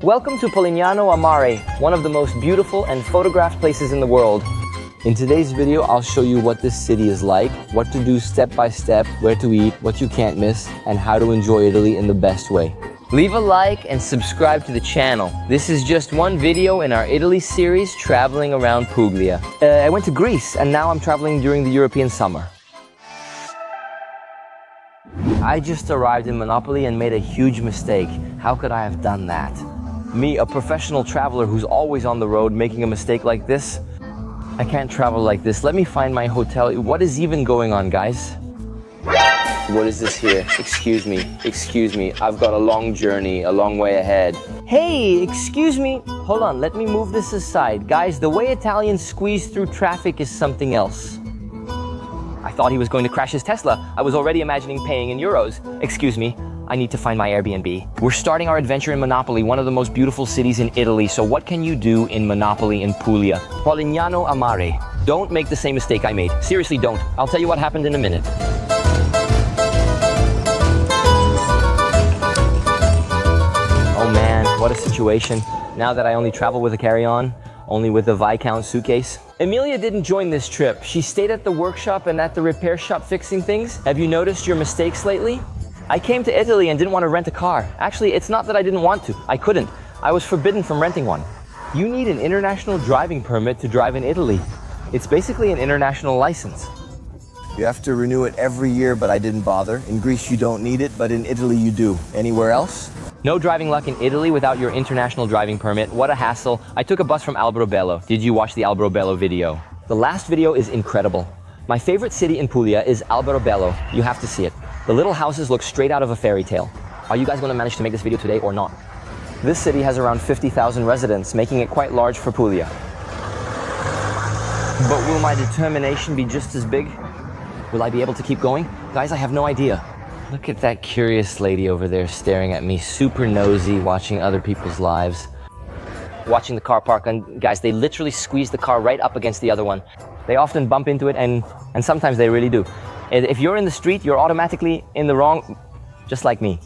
Welcome to Polignano Mare, one of the most beautiful and photographed places in the world. In today's video, I'll show you what this city is like, what to do step by step, where to eat, what you can't miss, and how to enjoy Italy in the best way. Leave a like and subscribe to the channel. This is just one video in our Italy series traveling around Puglia. I went to Greece and now I'm traveling during the European summer. I just arrived in Monopoli and made a huge mistake. How could I have done that? Me, a professional traveler who's always on the road, making a mistake like this? I can't travel like this. Let me find my hotel. What is even going on, guys? What is this here? Excuse me. I've got a long journey, a long way ahead. Hey, excuse me. Hold on, let me move this aside. Guys, the way Italians squeeze through traffic is something else. I thought he was going to crash his Tesla. I was already imagining paying in euros. Excuse me, I need to find my Airbnb. We're starting our adventure in Monopoli, one of the most beautiful cities in Italy. So what can you do in Monopoli in Puglia? Polignano a Mare. Don't make the same mistake I made. Seriously, don't. I'll tell you what happened in a minute. Oh man, what a situation. Now that I only travel with a carry-on, only with a Viscount suitcase. Emilia didn't join this trip. She stayed at the workshop and at the repair shop fixing things. Have you noticed your mistakes lately? I came to Italy and didn't want to rent a car. Actually, it's not that I didn't want to. I couldn't. I was forbidden from renting one. You need an international driving permit to drive in Italy. It's basically an international license. You have to renew it every year, but I didn't bother. In Greece, you don't need it, but in Italy, you do. Anywhere else? No driving luck in Italy without your international driving permit. What a hassle. I took a bus from Alberobello. Did you watch the Alberobello video? The last video is incredible. My favorite city in Puglia is Alberobello. You have to see it. The little houses look straight out of a fairy tale. Are you guys going to manage to make this video today or not? This city has around 50,000 residents, making it quite large for Puglia. But will my determination be just as big? Will I be able to keep going? Guys, I have no idea. Look at that curious lady over there staring at me, super nosy, watching other people's lives. Watching the car park, and guys, they literally squeeze the car right up against the other one. They often bump into it, and sometimes they really do. If you're in the street, you're automatically in the wrong, just like me.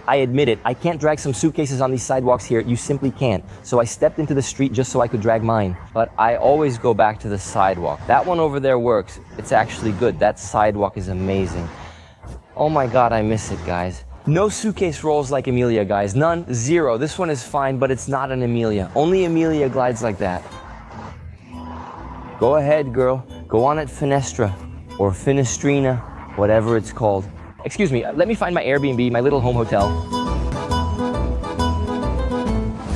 I admit it, I can't drag some suitcases on these sidewalks here. You simply can't. So I stepped into the street just so I could drag mine. But I always go back to the sidewalk. That one over there works. It's actually good. That sidewalk is amazing. Oh my God, I miss it, guys. No suitcase rolls like Emilia, guys. None, zero. This one is fine, but it's not an Emilia. Only Emilia glides like that. Go ahead, girl. Go on at Finestra, or Finestrina, whatever it's called. Excuse me, let me find my Airbnb, my little home hotel.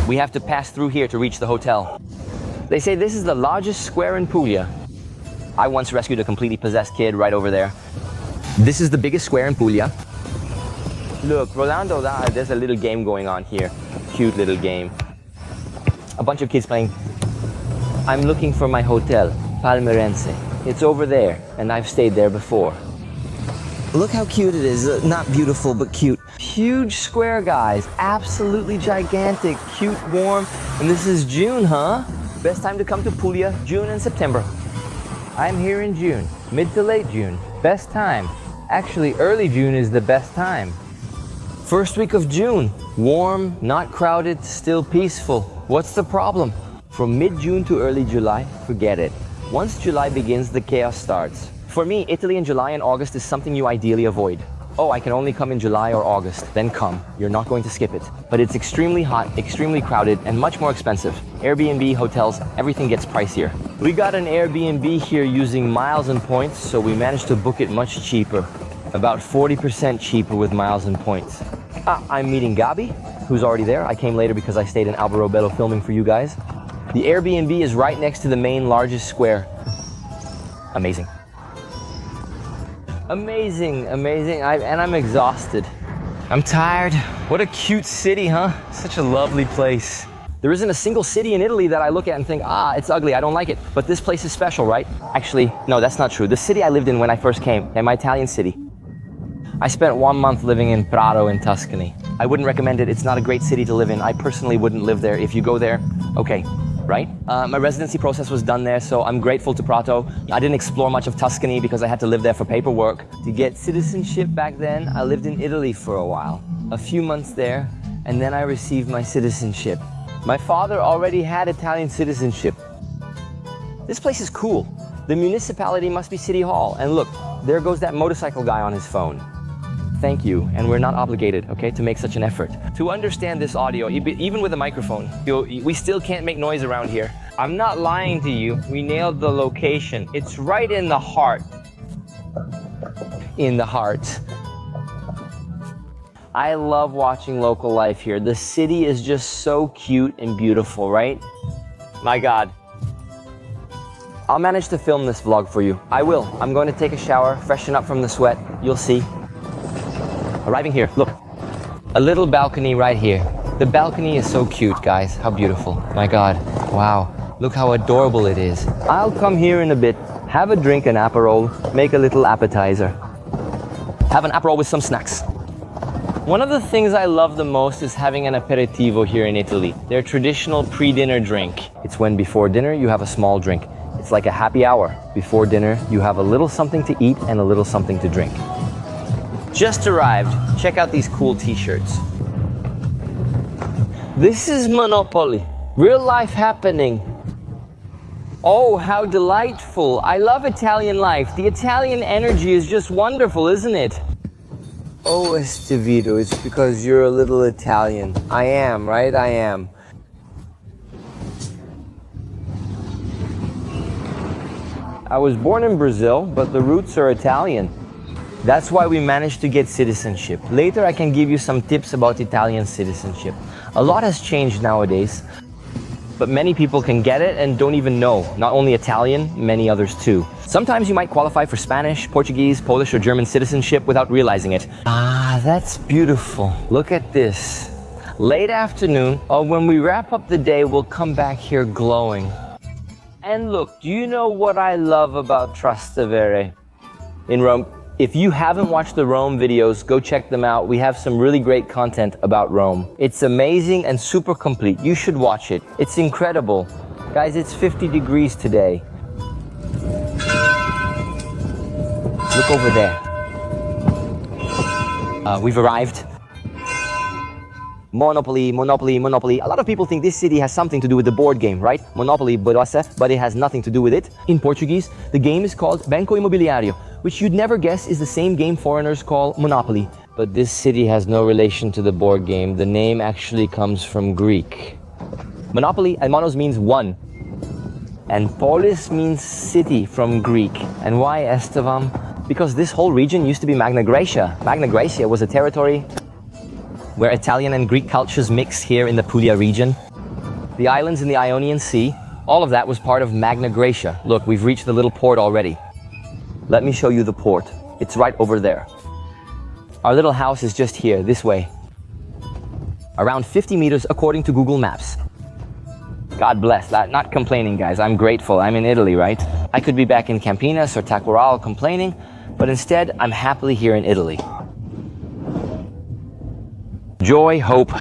We have to pass through here to reach the hotel. They say this is the largest square in Puglia. I once rescued a completely possessed kid right over there. This is the biggest square in Puglia. Look, Rolando, there's a little game going on here. Cute little game. A bunch of kids playing. I'm looking for my hotel, Palmeirense. It's over there, and I've stayed there before. Look how cute it is. Not beautiful, but cute. Huge square, guys. Absolutely gigantic, cute, warm. And this is June, huh? Best time to come to Puglia, June and September. I'm here in June, mid to late June. Best time. Actually, early June is the best time. First week of June. Warm, not crowded, still peaceful. What's the problem? From mid-June to early July, forget it. Once July begins, the chaos starts. For me, Italy in July and August is something you ideally avoid. Oh, I can only come in July or August. Then come. You're not going to skip it. But it's extremely hot, extremely crowded, and much more expensive. Airbnb, hotels, everything gets pricier. We got an Airbnb here using miles and points, so we managed to book it much cheaper. About 40% cheaper with miles and points. I'm meeting Gabi, who's already there. I came later because I stayed in Alberobello filming for you guys. The Airbnb is right next to the main largest square. Amazing. Amazing, amazing, and I'm exhausted. I'm tired. What a cute city, huh? Such a lovely place. There isn't a single city in Italy that I look at and think, it's ugly, I don't like it. But this place is special, right? Actually, no, that's not true. The city I lived in when I first came, my Italian city. I spent 1 month living in Prato in Tuscany. I wouldn't recommend it. It's not a great city to live in. I personally wouldn't live there. If you go there, okay. right? My residency process was done there, so I'm grateful to Prato. I didn't explore much of Tuscany because I had to live there for paperwork. To get citizenship back then, I lived in Italy for a while. A few months there, and then I received my citizenship. My father already had Italian citizenship. This place is cool. The municipality must be City Hall. And look, there goes that motorcycle guy on his phone. Thank you, and we're not obligated, okay, to make such an effort. To understand this audio, even with a microphone, we still can't make noise around here. I'm not lying to you, we nailed the location. It's right in the heart. In the heart. I love watching local life here. The city is just so cute and beautiful, right? My God. I'll manage to film this vlog for you. I will. I'm going to take a shower, freshen up from the sweat. You'll see. Arriving here, look. A little balcony right here. The balcony is so cute, guys. How beautiful. My God. Wow. Look how adorable it is. I'll come here in a bit, have a drink, an Aperol, make a little appetizer. Have an Aperol with some snacks. One of the things I love the most is having an aperitivo here in Italy. Their traditional pre-dinner drink. It's when before dinner you have a small drink. It's like a happy hour. Before dinner, you have a little something to eat and a little something to drink. Just arrived. Check out these cool t-shirts. This is Monopoli. Real life happening. Oh, how delightful. I love Italian life. The Italian energy is just wonderful, isn't it? Oh, Estevito, it's because you're a little Italian. I am, right? I am. I was born in Brazil, but the roots are Italian. That's why we managed to get citizenship. Later, I can give you some tips about Italian citizenship. A lot has changed nowadays, but many people can get it and don't even know. Not only Italian, many others too. Sometimes you might qualify for Spanish, Portuguese, Polish, or German citizenship without realizing it. Ah, that's beautiful. Look at this. Late afternoon, or when we wrap up the day, we'll come back here glowing. And look, do you know what I love about Trastevere in Rome? If you haven't watched the Rome videos, go check them out. We have some really great content about Rome. It's amazing and super complete. You should watch it. It's incredible. Guys, it's 50 degrees today. Look over there. We've arrived. Monopoly, Monopoly, Monopoly. A lot of people think this city has something to do with the board game, right? Monopoly, but it has nothing to do with it. In Portuguese, the game is called Banco Imobiliário, which you'd never guess is the same game foreigners call Monopoly. But this city has no relation to the board game. The name actually comes from Greek. Monopoly, and monos means one. And polis means city from Greek. And why Estevam? Because this whole region used to be Magna Graecia. Magna Graecia was a territory where Italian and Greek cultures mix here in the Puglia region. The islands in the Ionian Sea, all of that was part of Magna Graecia. Look, we've reached the little port already. Let me show you the port. It's right over there. Our little house is just here, this way. Around 50 meters according to Google Maps. God bless that. Not complaining, guys. I'm grateful. I'm in Italy, right? I could be back in Campinas or Taquaral complaining, but instead, I'm happily here in Italy. Joy, hope.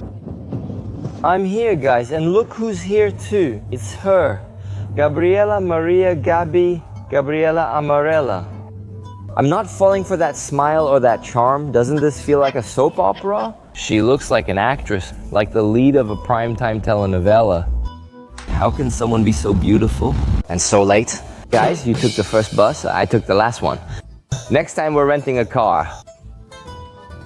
I'm here, guys, and look who's here too. It's her. Gabriella Maria Gabi Gabriella Amarella. I'm not falling for that smile or that charm. Doesn't this feel like a soap opera? She looks like an actress, like the lead of a primetime telenovela. How can someone be so beautiful and so late? Guys, you took the first bus, I took the last one. Next time we're renting a car.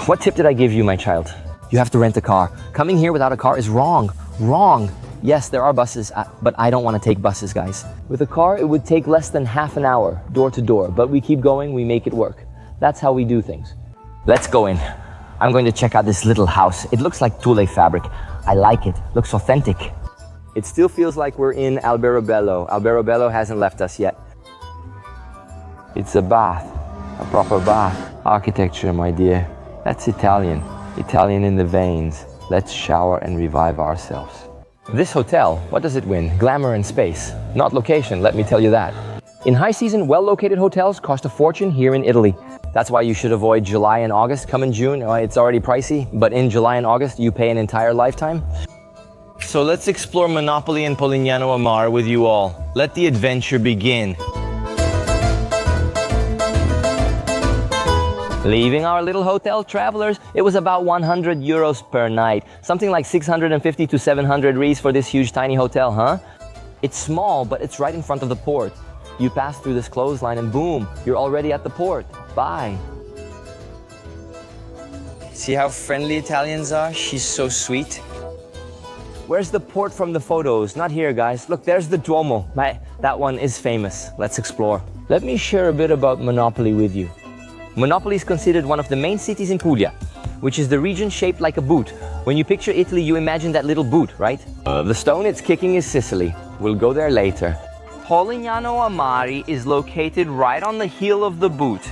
What tip did I give you, my child? You have to rent a car. Coming here without a car is wrong. Wrong. Yes, there are buses, but I don't want to take buses, guys. With a car, it would take less than half an hour, door to door, but we keep going, we make it work. That's how we do things. Let's go in. I'm going to check out this little house. It looks like tulle fabric. I like it. Looks authentic. It still feels like we're in Alberobello. Alberobello hasn't left us yet. It's a bath, a proper bath. Architecture, my dear. That's Italian. Italian in the veins. Let's shower and revive ourselves. This hotel, what does it win? Glamour and space. Not location, let me tell you that. In high season, well-located hotels cost a fortune here in Italy. That's why you should avoid July and August. Come in June, it's already pricey, but in July and August, you pay an entire lifetime. So let's explore Monopoli and Polignano Mare with you all. Let the adventure begin. Leaving our little hotel, travelers, it was about 100 euros per night. Something like 650 to 700 reais for this huge tiny hotel, huh? It's small, but it's right in front of the port. You pass through this clothesline and boom, you're already at the port. Bye. See how friendly Italians are? She's so sweet. Where's the port from the photos? Not here, guys. Look, there's the Duomo. That one is famous. Let's explore. Let me share a bit about Monopoli with you. Monopoli is considered one of the main cities in Puglia, which is the region shaped like a boot. When you picture Italy, you imagine that little boot, right? The stone it's kicking is Sicily. We'll go there later. Polignano Mare is located right on the heel of the boot.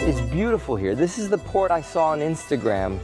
It's beautiful here. This is the port I saw on Instagram.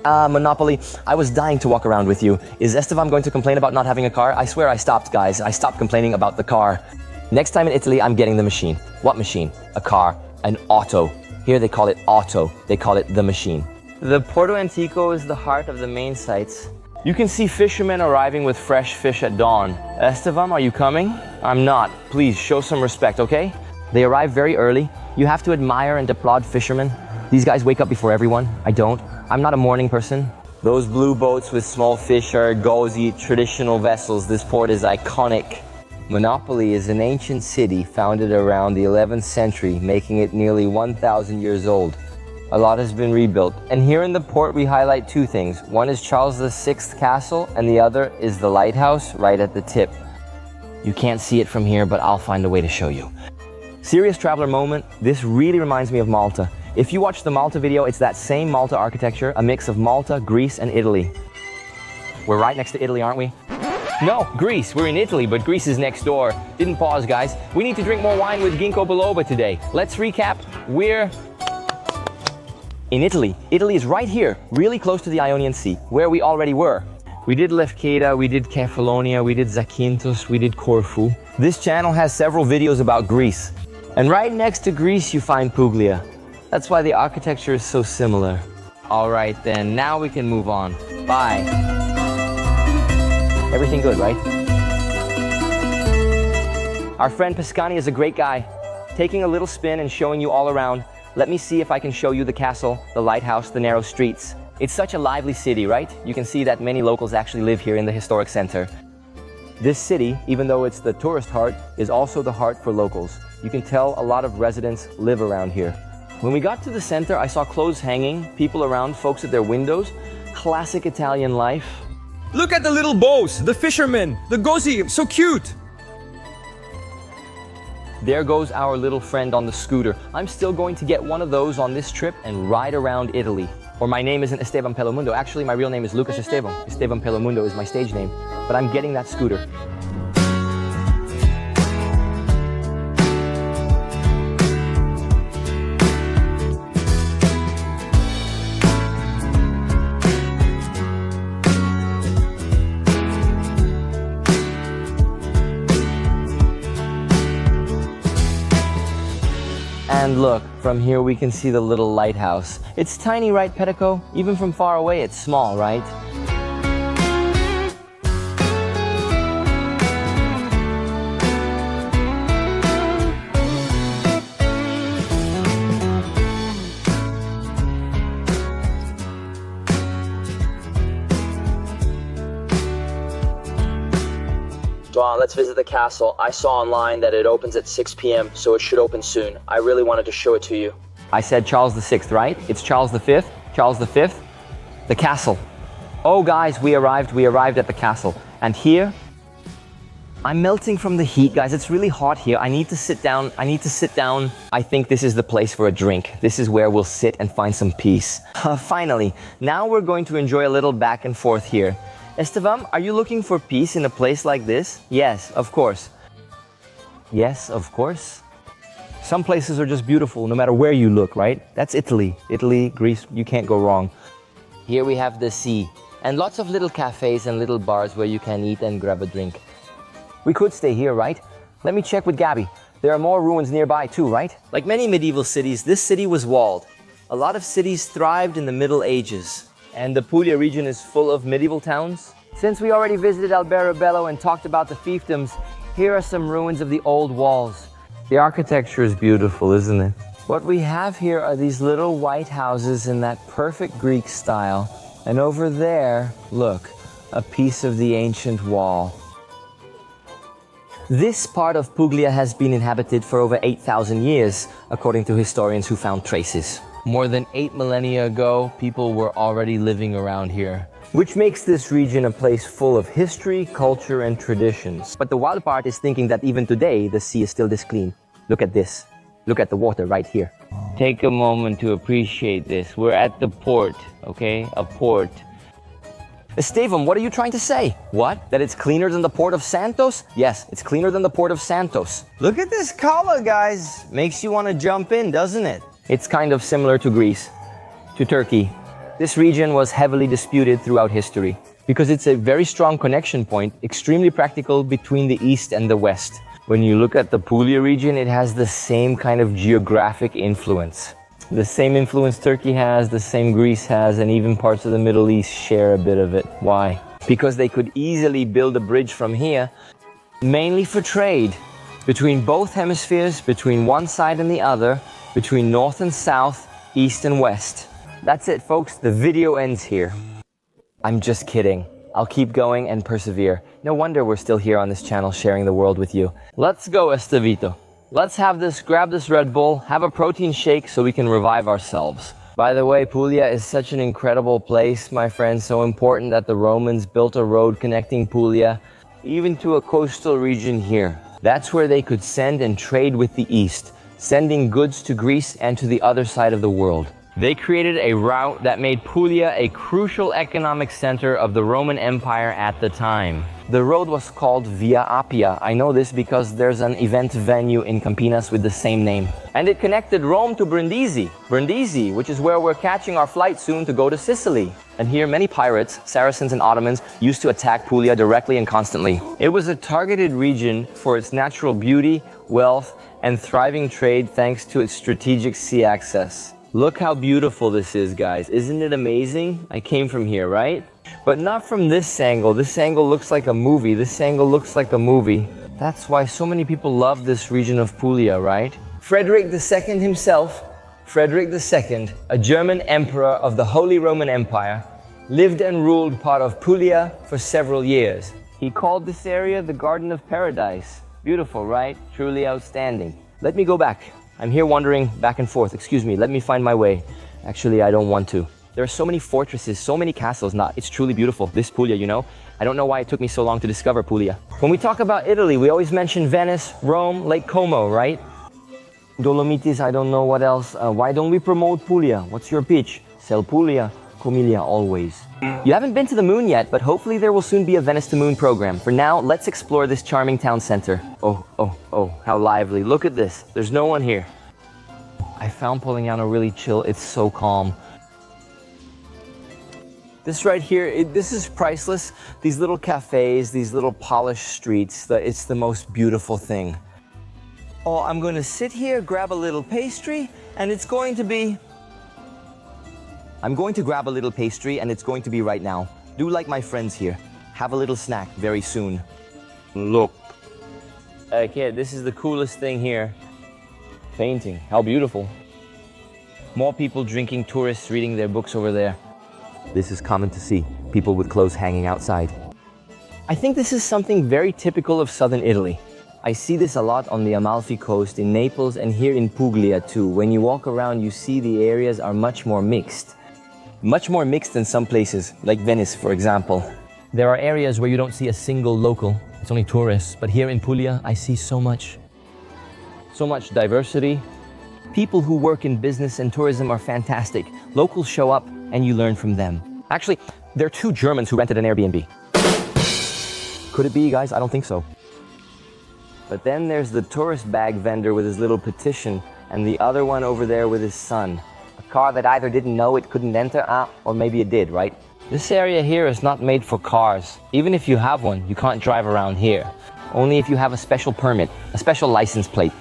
Monopoli, I was dying to walk around with you. Is Estevam going to complain about not having a car? I swear I stopped, guys. I stopped complaining about the car. Next time in Italy, I'm getting the machine. What machine? A car. An auto. Here they call it auto. They call it the machine. The Porto Antico is the heart of the main sites. You can see fishermen arriving with fresh fish at dawn. Estevam, are you coming? I'm not. Please, show some respect, okay? They arrive very early. You have to admire and applaud fishermen. These guys wake up before everyone. I don't. I'm not a morning person. Those blue boats with small fish are gozi, traditional vessels. This port is iconic. Monopoli is an ancient city founded around the 11th century, making it nearly 1,000 years old. A lot has been rebuilt. And here in the port we highlight two things. One is Charles VI Castle and the other is the lighthouse right at the tip. You can't see it from here, but I'll find a way to show you. Serious traveler moment, this really reminds me of Malta. If you watch the Malta video, it's that same Malta architecture, a mix of Malta, Greece, and Italy. We're right next to Italy, aren't we? No, Greece. We're in Italy, but Greece is next door. Didn't pause, guys. We need to drink more wine with ginkgo biloba today. Let's recap. We're in Italy. Italy is right here, really close to the Ionian Sea, where we already were. We did Lefkeda, we did Kefalonia, we did Zakynthos, we did Corfu. This channel has several videos about Greece. And right next to Greece, you find Puglia. That's why the architecture is so similar. All right, then, now we can move on. Bye. Everything good, right? Our friend Piscani is a great guy. Taking a little spin and showing you all around. Let me see if I can show you the castle, the lighthouse, the narrow streets. It's such a lively city, right? You can see that many locals actually live here in the historic center. This city, even though it's the tourist heart, is also the heart for locals. You can tell a lot of residents live around here. When we got to the center, I saw clothes hanging, people around, folks at their windows. Classic Italian life. Look at the little bows, the fishermen, the gozi, so cute! There goes our little friend on the scooter. I'm still going to get one of those on this trip and ride around Italy. Or my name isn't Esteban Pelomundo. Actually, my real name is Lucas Esteban. Esteban Pelomundo is my stage name. But I'm getting that scooter. And look, from here we can see the little lighthouse. It's tiny, right, Pedico? Even from far away, it's small, right? Let's visit the castle. I saw online that it opens at 6 p.m., so it should open soon. I really wanted to show it to you. I said Charles VI, right? It's Charles V. Charles V. The castle. Oh, guys, we arrived at the castle. And here, I'm melting from the heat, guys. It's really hot here. I need to sit down. I think this is the place for a drink. This is where we'll sit and find some peace. Finally, now we're going to enjoy a little back and forth here. Estevam, are you looking for peace in a place like this? Yes, of course. Yes, of course. Some places are just beautiful no matter where you look, right? That's Italy. Italy, Greece, you can't go wrong. Here we have the sea and lots of little cafes and little bars where you can eat and grab a drink. We could stay here, right? Let me check with Gabby. There are more ruins nearby too, right? Like many medieval cities, this city was walled. A lot of cities thrived in the Middle Ages. And the Puglia region is full of medieval towns. Since we already visited Alberobello and talked about the fiefdoms, Here are some ruins of the old walls. The architecture is beautiful, isn't it? What we have here are these little white houses in that perfect Greek style. And over there, look, a piece of the ancient wall. This part of Puglia has been inhabited for over 8,000 years, according to historians who found traces. More than 8 millennia ago, people were already living around here, which makes this region a place full of history, culture, and traditions. But the wild part is thinking that even today, the sea is still this clean. Look at this. Look at the water right here. Take a moment to appreciate this. We're at the port, okay? A port. Estevam, what are you trying to say? What? That it's cleaner than the port of Santos? Yes, it's cleaner than the port of Santos. Look at this color, guys. Makes you want to jump in, doesn't it? It's kind of similar to Greece, to Turkey. This region was heavily disputed throughout history because it's a very strong connection point, extremely practical between the East and the West. When you look at the Puglia region, it has the same kind of geographic influence. The same influence Turkey has, the same Greece has, and even parts of the Middle East share a bit of it. Why? Because they could easily build a bridge from here, mainly for trade, between both hemispheres, between one side and the other, between north and south, east and west. That's it, folks. The video ends here. I'm just kidding. I'll keep going and persevere. No wonder we're still here on this channel sharing the world with you. Let's go, Estevito. Let's grab this Red Bull, have a protein shake so we can revive ourselves. By the way, Puglia is such an incredible place, my friends, so important that the Romans built a road connecting Puglia even to a coastal region here. That's where they could send and trade with the East, sending goods to Greece and to the other side of the world. They created a route that made Puglia a crucial economic center of the Roman Empire at the time. The road was called Via Appia. I know this because there's an event venue in Campinas with the same name. And it connected Rome to Brindisi, which is where we're catching our flight soon to go to Sicily. And here many pirates, Saracens and Ottomans, used to attack Puglia directly and constantly. It was a targeted region for its natural beauty, wealth, and thriving trade thanks to its strategic sea access. Look how beautiful this is, guys. Isn't it amazing? I came from here, right? But not from this angle. This angle looks like a movie. This angle looks like a movie. That's why so many people love this region of Puglia, right? Frederick II himself, Frederick II, a German emperor of the Holy Roman Empire, lived and ruled part of Puglia for several years. He called this area the Garden of Paradise. Beautiful, right? Truly outstanding. Let me go back. I'm here wandering back and forth. Excuse me, let me find my way. Actually, I don't want to. There are so many fortresses, so many castles. It's truly beautiful. This Puglia, you know? I don't know why it took me so long to discover Puglia. When we talk about Italy, we always mention Venice, Rome, Lake Como, right? Dolomites, I don't know what else. Why don't we promote Puglia? What's your pitch? Sell Puglia, Comilia always. You haven't been to the moon yet, but hopefully there will soon be a Venice to Moon program. For now, let's explore this charming town center. Oh, how lively. Look at this. There's no one here. I found Polignano really chill. It's so calm. This right here, this is priceless. These little cafes, these little polished streets, it's the most beautiful thing. Oh, I'm going to sit here, grab a little pastry, and it's going to be... I'm going to grab a little pastry, and it's going to be right now. Do like my friends here. Have a little snack very soon. Look. Okay, this is the coolest thing here. Painting. How beautiful. More people drinking, tourists reading their books over there. This is common to see. People with clothes hanging outside. I think this is something very typical of southern Italy. I see this a lot on the Amalfi Coast, in Naples, and here in Puglia too. When you walk around, you see the areas are much more mixed. Much more mixed than some places, like Venice, for example. There are areas where you don't see a single local. It's only tourists. But here in Puglia, I see so much diversity. People who work in business and tourism are fantastic. Locals show up and you learn from them. Actually, there are 2 Germans who rented an Airbnb. Could it be, guys? I don't think so. But then there's the tourist bag vendor with his little petition, and the other one over there with his son. A car that either didn't know it couldn't enter, or maybe it did, right? This area here is not made for cars. Even if you have one, you can't drive around here. Only if you have a special permit, a special license plate.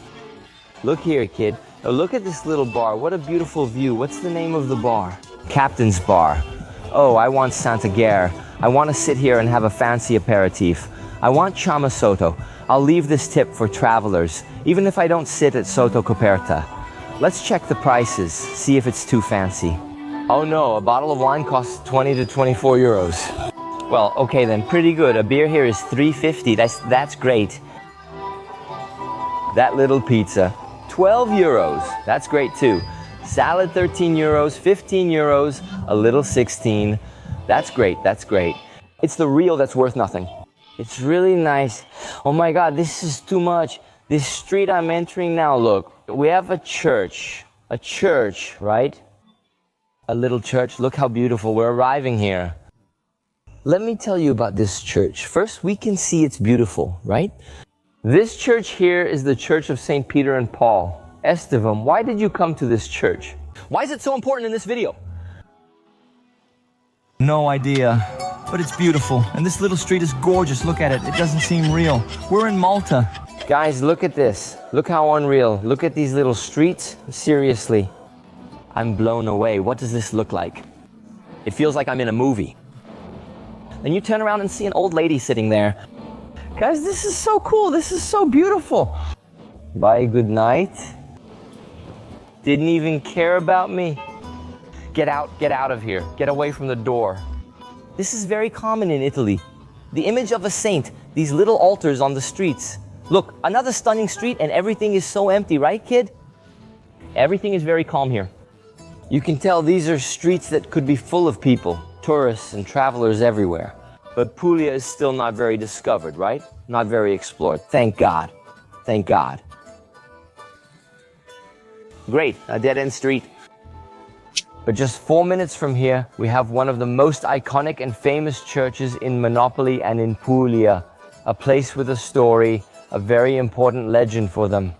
Look here, kid. Now look at this little bar. What a beautiful view. What's the name of the bar? Captain's Bar. Oh, I want Sant'Aghere. I want to sit here and have a fancy aperitif. I want Chama Soto. I'll leave this tip for travelers, even if I don't sit at Sotto Coperta. Let's check the prices, see if it's too fancy. Oh no, a bottle of wine costs 20 to 24 euros. Well, okay then, pretty good. A beer here is 3.50, that's great. That little pizza, 12 euros, that's great too. Salad, 13 euros, 15 euros, a little 16. That's great, that's great. It's the real that's worth nothing. It's really nice. Oh my God, this is too much. This street I'm entering now, look, we have a church, right? A little church, look how beautiful, we're arriving here. Let me tell you about this church. First, we can see it's beautiful, right? This church here is the Church of St. Peter and Paul. Estevam, why did you come to this church? Why is it so important in this video? No idea, but it's beautiful. And this little street is gorgeous. Look at it. It doesn't seem real. We're in Malta. Guys, look at this. Look how unreal. Look at these little streets. Seriously. I'm blown away. What does this look like? It feels like I'm in a movie. Then you turn around and see an old lady sitting there. Guys, this is so cool. This is so beautiful. Bye, good night. Didn't even care about me. Get out of here. Get away from the door. This is very common in Italy. The image of a saint, these little altars on the streets. Look, another stunning street and everything is so empty, right, kid? Everything is very calm here. You can tell these are streets that could be full of people, tourists and travelers everywhere. But Puglia is still not very discovered, right? Not very explored. Thank God. Thank God. Great, a dead-end street. But just 4 minutes from here, we have one of the most iconic and famous churches in Monopoli and in Puglia. A place with a story, a very important legend for them.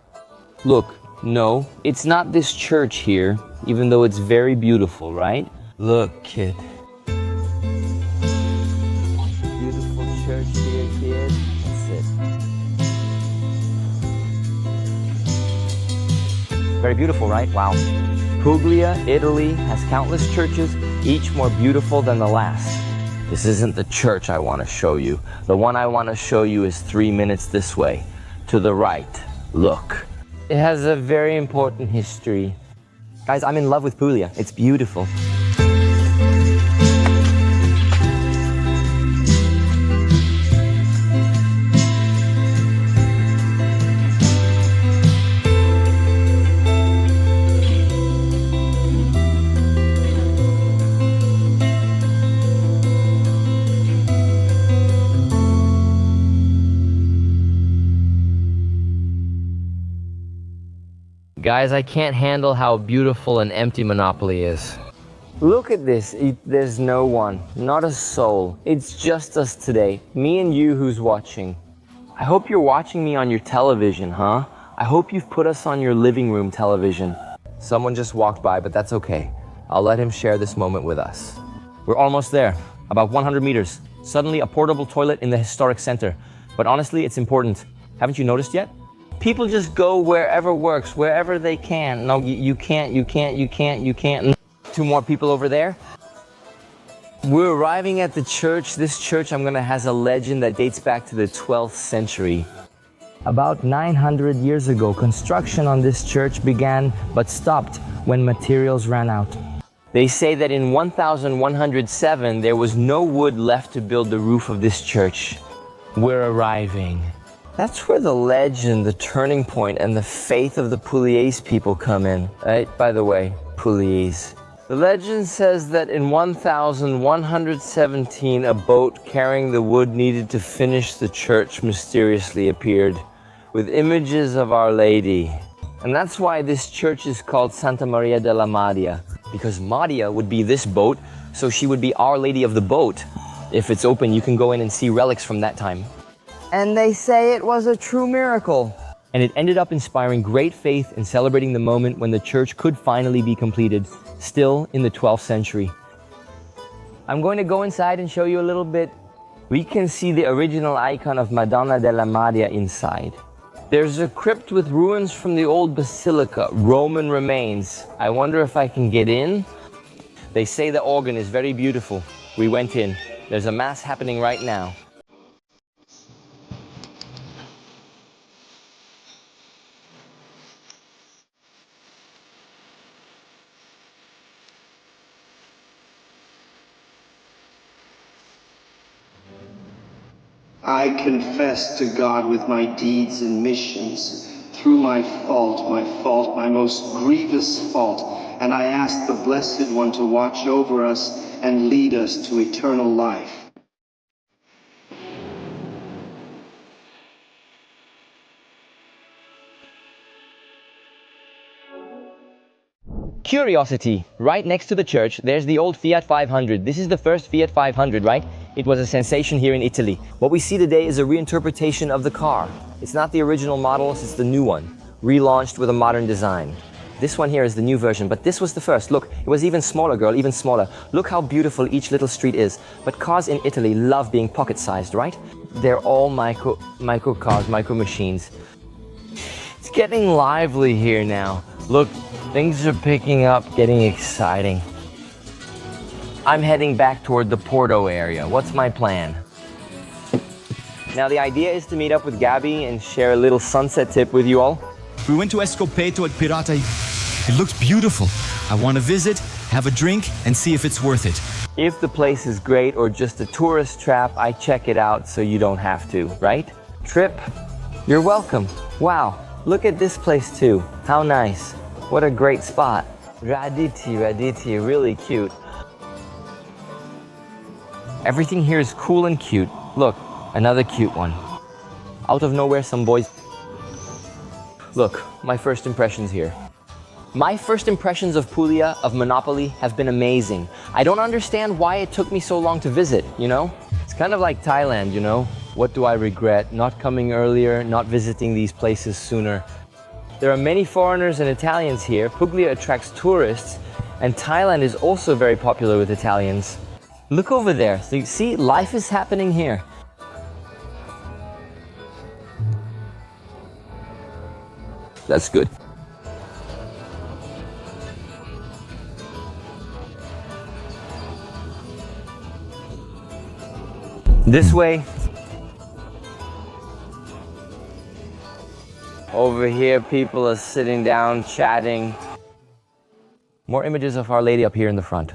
Look, no, it's not this church here, even though it's very beautiful, right? Look, kid. Beautiful church here, kid. That's it. Very beautiful, right? Wow. Puglia, Italy, has countless churches, each more beautiful than the last. This isn't the church I want to show you. The one I want to show you is 3 minutes this way, to the right. Look. It has a very important history. Guys, I'm in love with Puglia. It's beautiful. Guys, I can't handle how beautiful and empty Monopoli is. Look at this. There's no one, not a soul. It's just us today, me and you who's watching. I hope you're watching me on your television, huh? I hope you've put us on your living room television. Someone just walked by, but that's okay. I'll let him share this moment with us. We're almost there, about 100 meters. Suddenly a portable toilet in the historic center. But honestly, it's important. Haven't you noticed yet? People just go wherever works, wherever they can. No, you can't. Two more people over there. We're arriving at the church. This church, I'm gonna, has a legend that dates back to the 12th century. About 900 years ago, construction on this church began, but stopped when materials ran out. They say that in 1107, there was no wood left to build the roof of this church. We're arriving. That's where the legend, the turning point, and the faith of the Pugliese people come in. Right? By the way, Pugliese. The legend says that in 1117, a boat carrying the wood needed to finish the church mysteriously appeared, with images of Our Lady. And that's why this church is called Santa Maria della Madia, because Madia would be this boat, so she would be Our Lady of the boat. If it's open, you can go in and see relics from that time. And they say it was a true miracle. And it ended up inspiring great faith in celebrating the moment when the church could finally be completed, still in the 12th century. I'm going to go inside and show you a little bit. We can see the original icon of Madonna della Madia inside. There's a crypt with ruins from the old basilica, Roman remains. I wonder if I can get in. They say the organ is very beautiful. We went in. There's a mass happening right now. I confess to God with my deeds and missions, through my fault, my most grievous fault, and I ask the Blessed One to watch over us and lead us to eternal life. Curiosity, right next to the church, there's the old Fiat 500. This is the first Fiat 500, right? It was a sensation here in Italy. What we see today is a reinterpretation of the car. It's not the original model, it's the new one, relaunched with a modern design. This one here is the new version, but this was the first. Look, it was even smaller, girl, even smaller. Look how beautiful each little street is. But cars in Italy love being pocket-sized, right? They're all micro cars, micro machines. It's getting lively here now. Look, things are picking up, getting exciting. I'm heading back toward the Porto area. What's my plan? Now the idea is to meet up with Gabby and share a little sunset tip with you all. We went to Escopeto at Pirata. It looks beautiful. I want to visit, have a drink, and see if it's worth it. If the place is great or just a tourist trap, I check it out so you don't have to, right? Trip, you're welcome. Wow, look at this place too. How nice. What a great spot. Raditi, really cute. Everything here is cool and cute. Look, another cute one. Out of nowhere, some boys. Look, my first impressions here. My first impressions of Puglia, of Monopoli, have been amazing. I don't understand why it took me so long to visit, you know? It's kind of like Thailand, you know? What do I regret? Not coming earlier, not visiting these places sooner. There are many foreigners and Italians here. Puglia attracts tourists, and Thailand is also very popular with Italians. Look over there. So you see, life is happening here. That's good. This way. Over here, people are sitting down, chatting. More images of Our Lady up here in the front.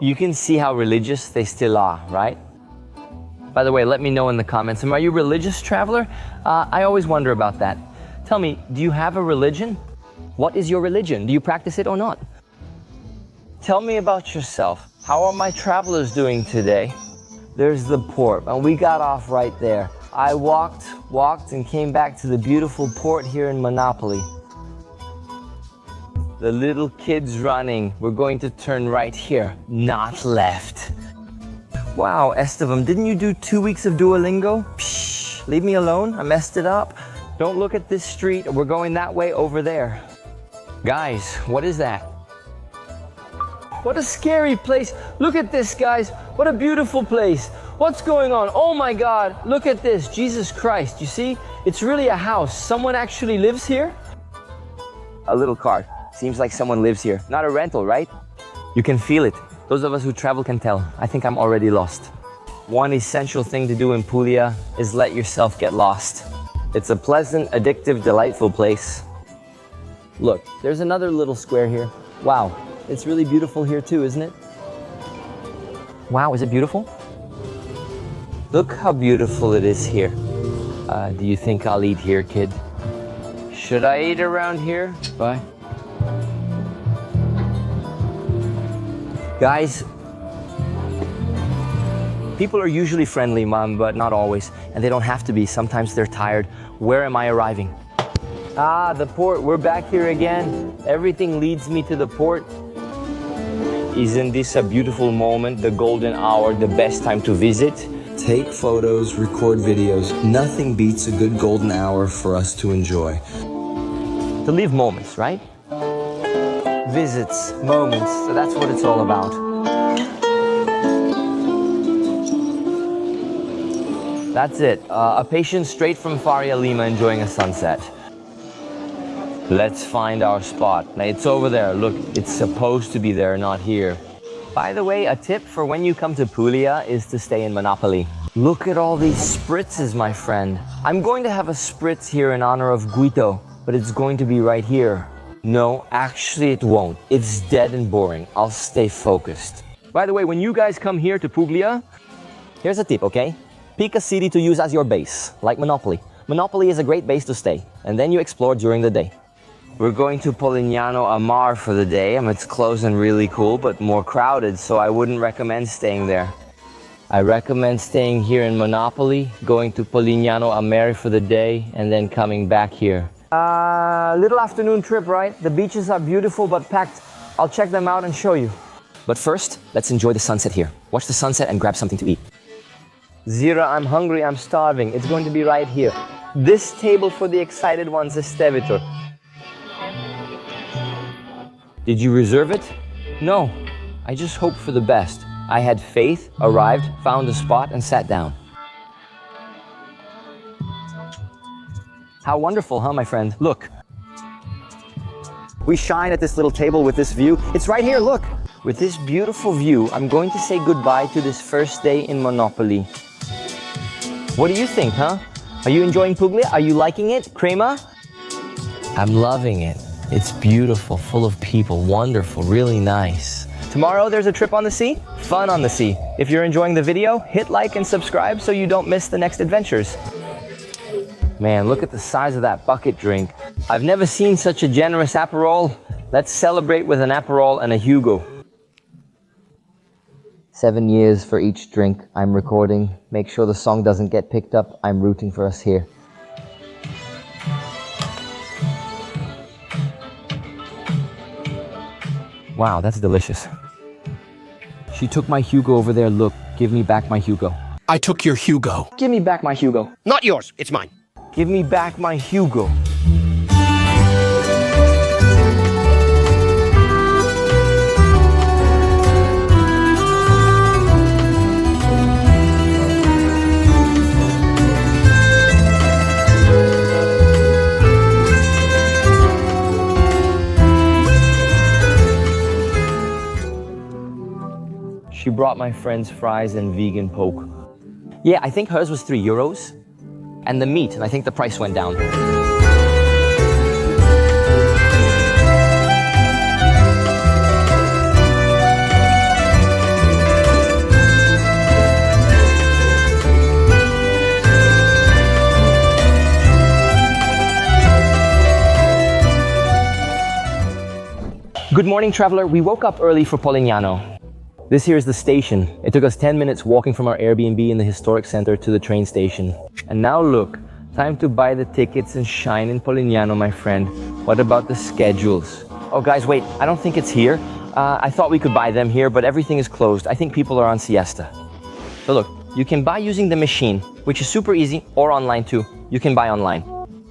You can see how religious they still are, right? By the way, let me know in the comments. Are you a religious traveler? I always wonder about that. Tell me, do you have a religion? What is your religion? Do you practice it or not? Tell me about yourself. How are my travelers doing today? There's the port, and we got off right there. I walked and came back to the beautiful port here in Monopoli. The little kids running. We're going to turn right here, not left. Wow, Estevam, didn't you do 2 weeks of Duolingo? Psh, leave me alone, I messed it up. Don't look at this street, we're going that way over there. Guys, what is that? What a scary place. Look at this, guys. What a beautiful place. What's going on? Oh my God, look at this. Jesus Christ, you see? It's really a house. Someone actually lives here? A little cart. Seems like someone lives here. Not a rental, right? You can feel it. Those of us who travel can tell. I think I'm already lost. One essential thing to do in Puglia is let yourself get lost. It's a pleasant, addictive, delightful place. Look, there's another little square here. Wow, it's really beautiful here too, isn't it? Wow, is it beautiful? Look how beautiful it is here. Do you think I'll eat here, kid? Should I eat around here? Bye. Guys, people are usually friendly, Mom, but not always. And they don't have to be. Sometimes they're tired. Where am I arriving? Ah, the port. We're back here again. Everything leads me to the port. Isn't this a beautiful moment? The golden hour, the best time to visit? Take photos, record videos. Nothing beats a good golden hour for us to enjoy. To leave moments, right? Visits, moments, so that's what it's all about. That's it, a patient straight from Faria Lima enjoying a sunset. Let's find our spot. Now it's over there, look, it's supposed to be there, not here. By the way, a tip for when you come to Puglia is to stay in Monopoli. Look at all these spritzes, my friend. I'm going to have a spritz here in honor of Guido, but it's going to be right here. No, actually it won't. It's dead and boring. I'll stay focused. By the way, when you guys come here to Puglia, here's a tip, okay? Pick a city to use as your base, like Monopoli. Monopoli is a great base to stay, and then you explore during the day. We're going to Polignano a Mare for the day. It's close and really cool, but more crowded, so I wouldn't recommend staying there. I recommend staying here in Monopoli, going to Polignano a Mare for the day, and then coming back here. Little afternoon trip, right? The beaches are beautiful but packed. I'll check them out and show you. But first, let's enjoy the sunset here. Watch the sunset and grab something to eat. Zira, I'm hungry, I'm starving. It's going to be right here. This table for the excited ones is Stevitor. Did you reserve it? No, I just hoped for the best. I had faith, arrived, found a spot, and sat down. How wonderful, huh, my friend? Look. We shine at this little table with this view. It's right here, look. With this beautiful view, I'm going to say goodbye to this first day in Monopoli. What do you think, huh? Are you enjoying Puglia? Are you liking it? Crema? I'm loving it. It's beautiful, full of people, wonderful, really nice. Tomorrow there's a trip on the sea, fun on the sea. If you're enjoying the video, hit like and subscribe so you don't miss the next adventures. Man, look at the size of that bucket drink. I've never seen such a generous Aperol. Let's celebrate with an Aperol and a Hugo. 7 years for each drink I'm recording. Make sure the song doesn't get picked up. I'm rooting for us here. Wow, that's delicious. She took my Hugo over there. Look, give me back my Hugo. I took your Hugo. Give me back my Hugo. Not yours, it's mine. Give me back my Hugo. She brought my friends fries and vegan poke. Yeah, I think hers was €3. And the meat, and I think the price went down. Good morning, traveler. We woke up early for Polignano. This here is the station. It took us 10 minutes walking from our Airbnb in the historic center to the train station. And now look, time to buy the tickets and shine in Polignano, my friend. What about the schedules? Oh guys, wait, I don't think it's here. I thought we could buy them here, but everything is closed. I think people are on siesta. So look, you can buy using the machine, which is super easy, or online too. You can buy online.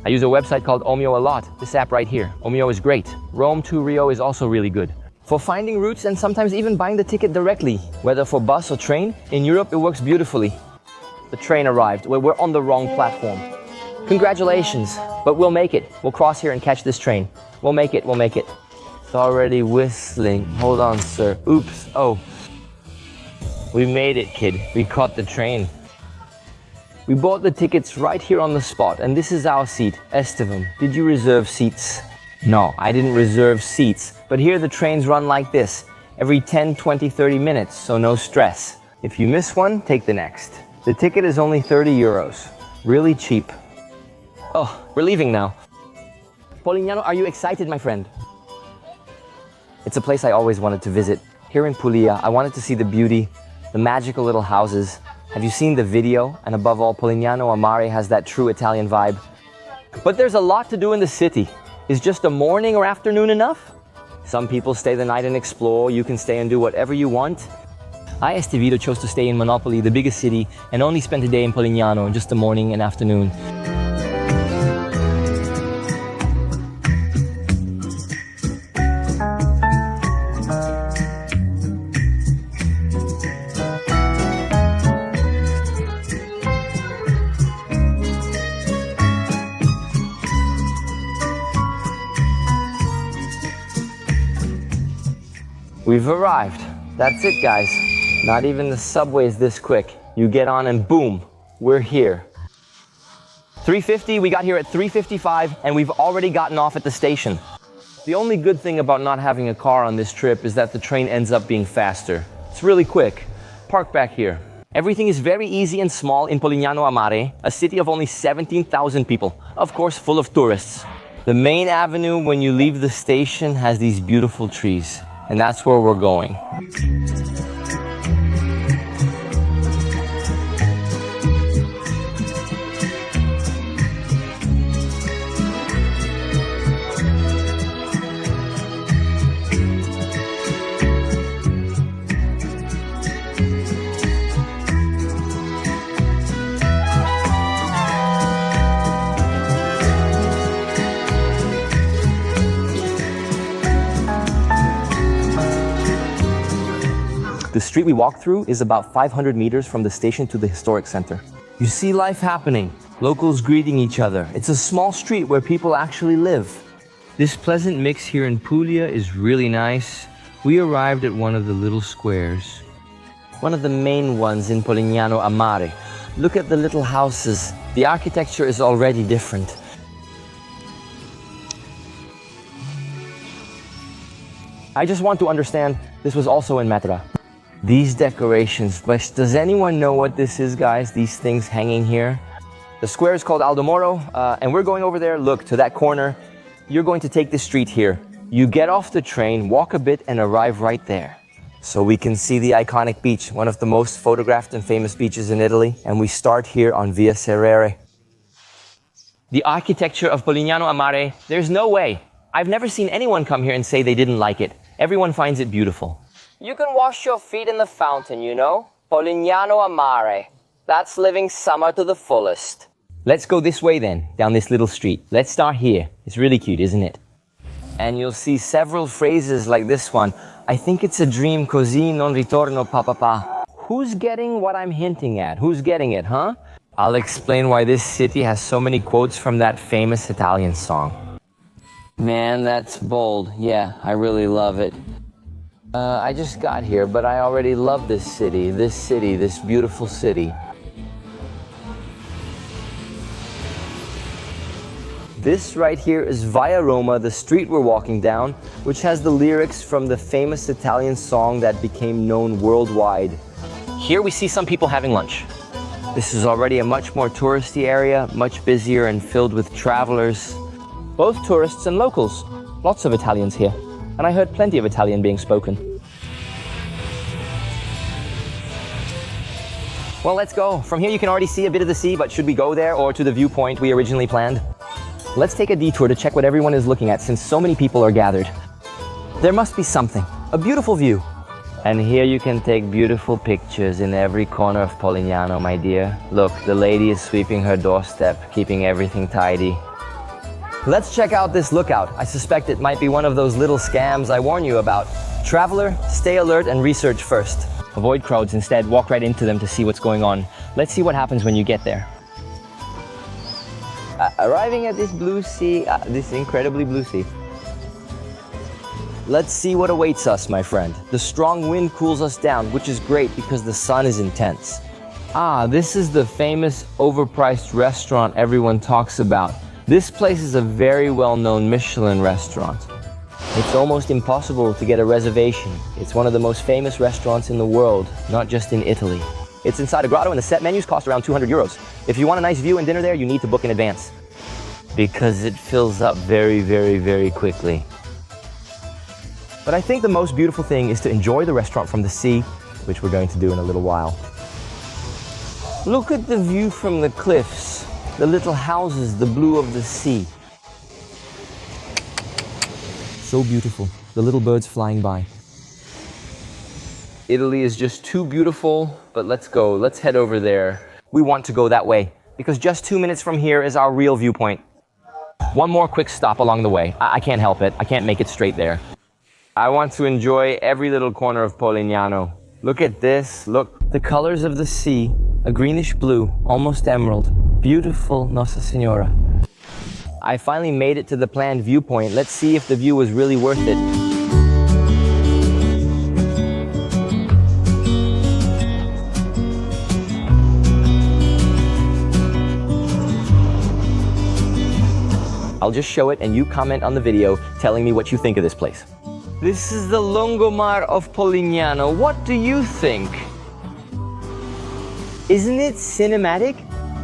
I use a website called Omio a lot. This app right here. Omio is great. Rome to Rio is also really good. For finding routes and sometimes even buying the ticket directly, whether for bus or train, in Europe it works beautifully. The train arrived. We're on the wrong platform. Congratulations, but we'll make it. We'll cross here and catch this train. We'll make it, we'll make it. It's already whistling. Hold on, sir. Oops, oh. We made it, kid. We caught the train. We bought the tickets right here on the spot, and this is our seat. Estevam, did you reserve seats? No, I didn't reserve seats, but here the trains run like this, every 10, 20, 30 minutes, so no stress. If you miss one, take the next. The ticket is only €30. Really cheap. Oh, we're leaving now. Polignano, are you excited, my friend? It's a place I always wanted to visit. Here in Puglia, I wanted to see the beauty, the magical little houses. Have you seen the video? And above all, Polignano a Mare has that true Italian vibe. But there's a lot to do in the city. Is just a morning or afternoon enough? Some people stay the night and explore. You can stay and do whatever you want. I, Estevido, chose to stay in Monopoli, the biggest city, and only spent a day in Polignano, just the morning and afternoon. We've arrived. That's it, guys. Not even the subway is this quick. You get on and boom, we're here. 3:50, we got here at 3:55 and we've already gotten off at the station. The only good thing about not having a car on this trip is that the train ends up being faster. It's really quick. Park back here. Everything is very easy and small in Polignano a Mare, a city of only 17,000 people, of course full of tourists. The main avenue when you leave the station has these beautiful trees, and that's where we're going. The street we walk through is about 500 meters from the station to the historic center. You see life happening, locals greeting each other. It's a small street where people actually live. This pleasant mix here in Puglia is really nice. We arrived at one of the little squares. One of the main ones in Polignano a Mare. Look at the little houses. The architecture is already different. I just want to understand, this was also in Mare. These decorations, but does anyone know what this is, guys? These things hanging here? The square is called Aldomoro, and we're going over there. Look, to that corner. You're going to take the street here. You get off the train, walk a bit, and arrive right there. So we can see the iconic beach, one of the most photographed and famous beaches in Italy, and we start here on Via Serere. The architecture of Polignano a Mare, there's no way. I've never seen anyone come here and say they didn't like it. Everyone finds it beautiful. You can wash your feet in the fountain, you know? Polignano a Mare. That's living summer to the fullest. Let's go this way then, down this little street. Let's start here. It's really cute, isn't it? And you'll see several phrases like this one. I think it's a dream, così non ritorno pa. Who's getting what I'm hinting at? Who's getting it, huh? I'll explain why this city has so many quotes from that famous Italian song. Man, that's bold. Yeah, I really love it. I just got here, but I already love this city, this beautiful city. This right here is Via Roma, the street we're walking down, which has the lyrics from the famous Italian song that became known worldwide. Here we see some people having lunch. This is already a much more touristy area, much busier and filled with travelers. Both tourists and locals. Lots of Italians here. And I heard plenty of Italian being spoken. Well, let's go. From here you can already see a bit of the sea, but should we go there or to the viewpoint we originally planned? Let's take a detour to check what everyone is looking at since so many people are gathered. There must be something, a beautiful view. And here you can take beautiful pictures in every corner of Polignano, my dear. Look, the lady is sweeping her doorstep, keeping everything tidy. Let's check out this lookout. I suspect it might be one of those little scams I warn you about. Traveler, stay alert and research first. Avoid crowds instead, walk right into them to see what's going on. Let's see what happens when you get there. Arriving at this blue sea, this incredibly blue sea. Let's see what awaits us, my friend. The strong wind cools us down, which is great because the sun is intense. This is the famous overpriced restaurant everyone talks about. This place is a very well-known Michelin restaurant. It's almost impossible to get a reservation. It's one of the most famous restaurants in the world, not just in Italy. It's inside a grotto and the set menus cost around 200 euros. If you want a nice view and dinner there, you need to book in advance. Because it fills up very, very, very quickly. But I think the most beautiful thing is to enjoy the restaurant from the sea, which we're going to do in a little while. Look at the view from the cliffs. The little houses, the blue of the sea. So beautiful, the little birds flying by. Italy is just too beautiful, but let's go, let's head over there. We want to go that way, because just 2 minutes from here is our real viewpoint. One more quick stop along the way. I can't help it, I can't make it straight there. I want to enjoy every little corner of Polignano. Look at this, look, the colors of the sea, a greenish blue, almost emerald. Beautiful Nossa Senhora. I finally made it to the planned viewpoint. Let's see if the view was really worth it. I'll just show it and you comment on the video telling me what you think of this place. This is the Lungomar of Polignano. What do you think? Isn't it cinematic?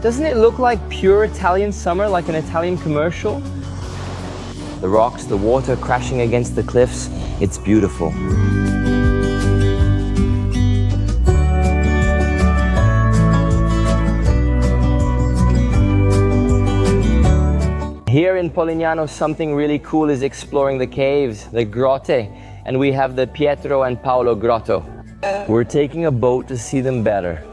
Doesn't it look like pure Italian summer, like an Italian commercial? The rocks, the water crashing against the cliffs, it's beautiful. Here in Polignano, something really cool is exploring the caves, the grotte, and we have the Pietro and Paolo Grotto. We're taking a boat to see them better.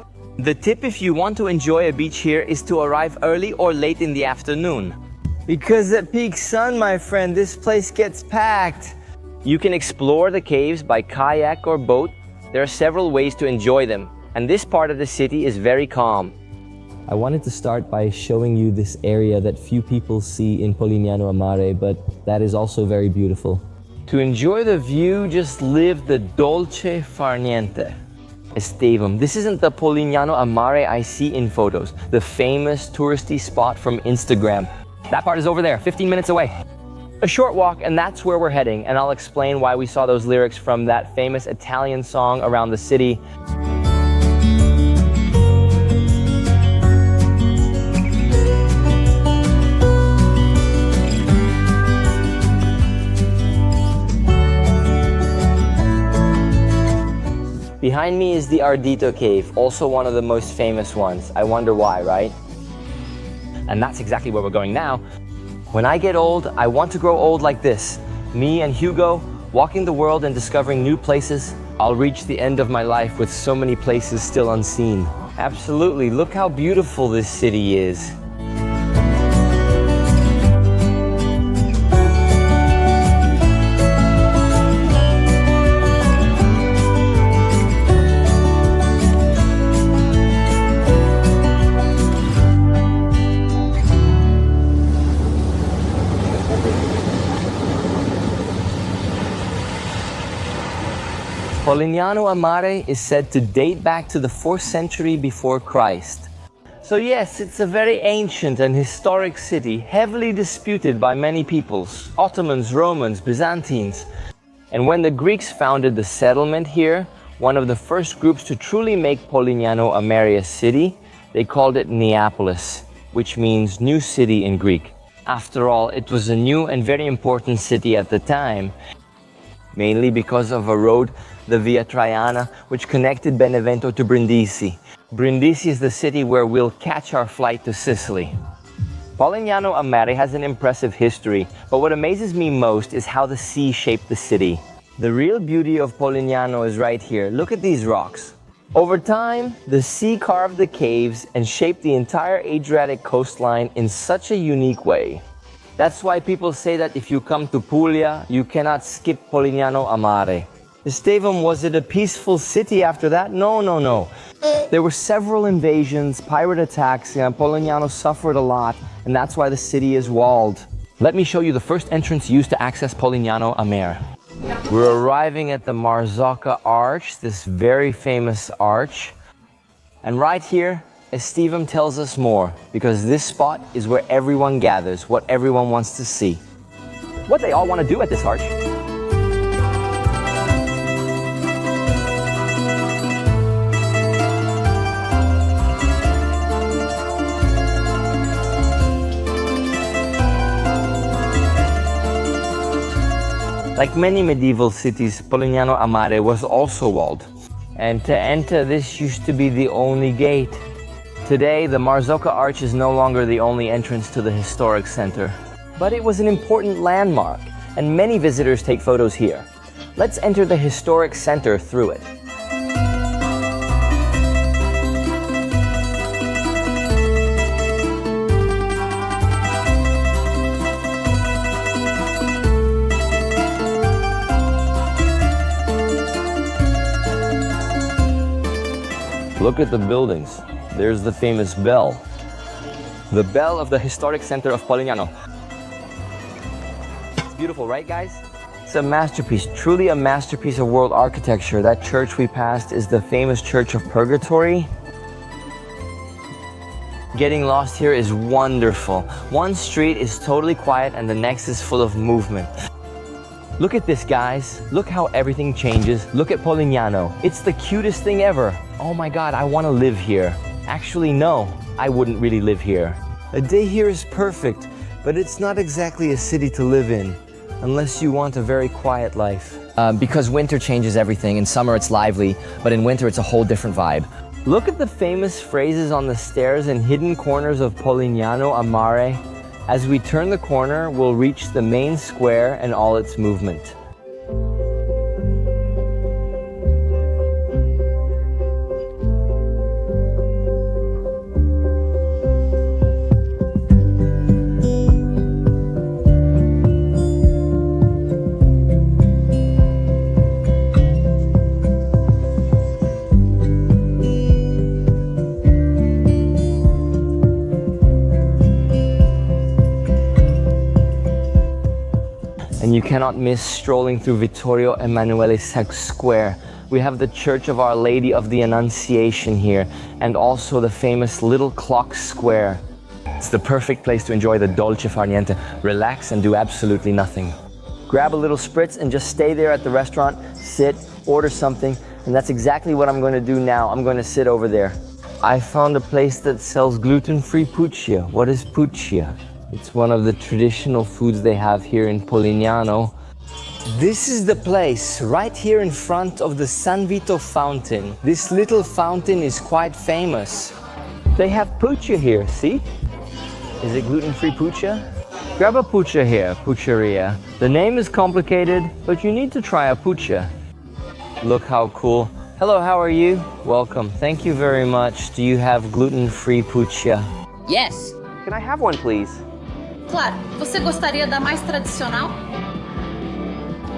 The tip if you want to enjoy a beach here is to arrive early or late in the afternoon. Because at peak sun, my friend, this place gets packed. You can explore the caves by kayak or boat. There are several ways to enjoy them, and this part of the city is very calm. I wanted to start by showing you this area that few people see in Polignano a Mare, but that is also very beautiful. To enjoy the view, just live the dolce far niente. Estevam. This isn't the Polignano a Mare I see in photos, the famous touristy spot from Instagram. That part is over there, 15 minutes away. A short walk, and that's where we're heading, and I'll explain why we saw those lyrics from that famous Italian song around the city. Behind me is the Ardito Cave, also one of the most famous ones. I wonder why, right? And that's exactly where we're going now. When I get old, I want to grow old like this. Me and Hugo, walking the world and discovering new places. I'll reach the end of my life with so many places still unseen. Absolutely, look how beautiful this city is. Polignano a Mare is said to date back to the 4th century before Christ. So yes, it's a very ancient and historic city, heavily disputed by many peoples, Ottomans, Romans, Byzantines. And when the Greeks founded the settlement here, one of the first groups to truly make Polignano a Mare a city, they called it Neapolis, which means new city in Greek. After all, it was a new and very important city at the time, mainly because of a road, the Via Traiana, which connected Benevento to Brindisi. Brindisi is the city where we'll catch our flight to Sicily. Polignano a Mare has an impressive history, but what amazes me most is how the sea shaped the city. The real beauty of Polignano is right here. Look at these rocks. Over time, the sea carved the caves and shaped the entire Adriatic coastline in such a unique way. That's why people say that if you come to Puglia, you cannot skip Polignano a Mare. Estevam, was it a peaceful city after that? No. There were several invasions, pirate attacks, and Polignano suffered a lot, and that's why the city is walled. Let me show you the first entrance used to access Polignano a Mare. We're arriving at the Marzocca Arch, this very famous arch. And right here, Estevam tells us more, because this spot is where everyone gathers, what everyone wants to see. What they all want to do at this arch. Like many medieval cities, Polignano a Mare was also walled. And to enter, this used to be the only gate. Today, the Marzocca Arch is no longer the only entrance to the historic center. But it was an important landmark, and many visitors take photos here. Let's enter the historic center through it. Look at the buildings. There's the famous bell. The bell of the historic center of Polignano. It's beautiful, right guys? It's a masterpiece, truly a masterpiece of world architecture. That church we passed is the famous Church of Purgatory. Getting lost here is wonderful. One street is totally quiet and the next is full of movement. Look at this, guys. Look how everything changes. Look at Polignano. It's the cutest thing ever. Oh my God, I want to live here. Actually, no, I wouldn't really live here. A day here is perfect, but it's not exactly a city to live in, unless you want a very quiet life. Because winter changes everything. In summer it's lively, but in winter it's a whole different vibe. Look at the famous phrases on the stairs and hidden corners of Polignano a Mare. As we turn the corner, we'll reach the main square and all its movement. And you cannot miss strolling through Vittorio Emanuele Square. We have the Church of Our Lady of the Annunciation here, and also the famous Little Clock Square. It's the perfect place to enjoy the dolce far niente, relax and do absolutely nothing. Grab a little spritz and just stay there at the restaurant, sit, order something, and that's exactly what I'm going to do now. I'm going to sit over there. I found a place that sells gluten-free Puglia. What is Puglia? It's one of the traditional foods they have here in Polignano. This is the place, right here in front of the San Vito fountain. This little fountain is quite famous. They have Puglia here, see? Is it gluten-free Puglia? Grab a Puglia here, Puglia. The name is complicated, but you need to try a Puglia. Look how cool. Hello, how are you? Welcome. Thank you very much. Do you have gluten-free Puglia? Yes. Can I have one, please? Claro. Você gostaria da mais tradicional?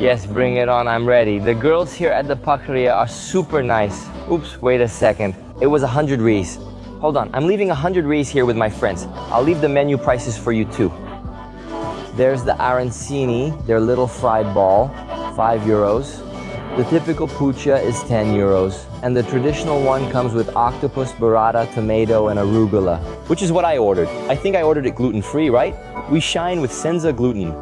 Yes, bring it on, I'm ready. The girls here at the Puglia are super nice. Oops, wait a second. It was 100 Ries. Hold on, I'm leaving 100 Ries here with my friends. I'll leave the menu prices for you too. There's the arancini, their little fried ball, 5 euros. The typical Puglia is 10 euros. And the traditional one comes with octopus, burrata, tomato, and arugula. Which is what I ordered. I think I ordered it gluten-free, right? We shine with senza gluten.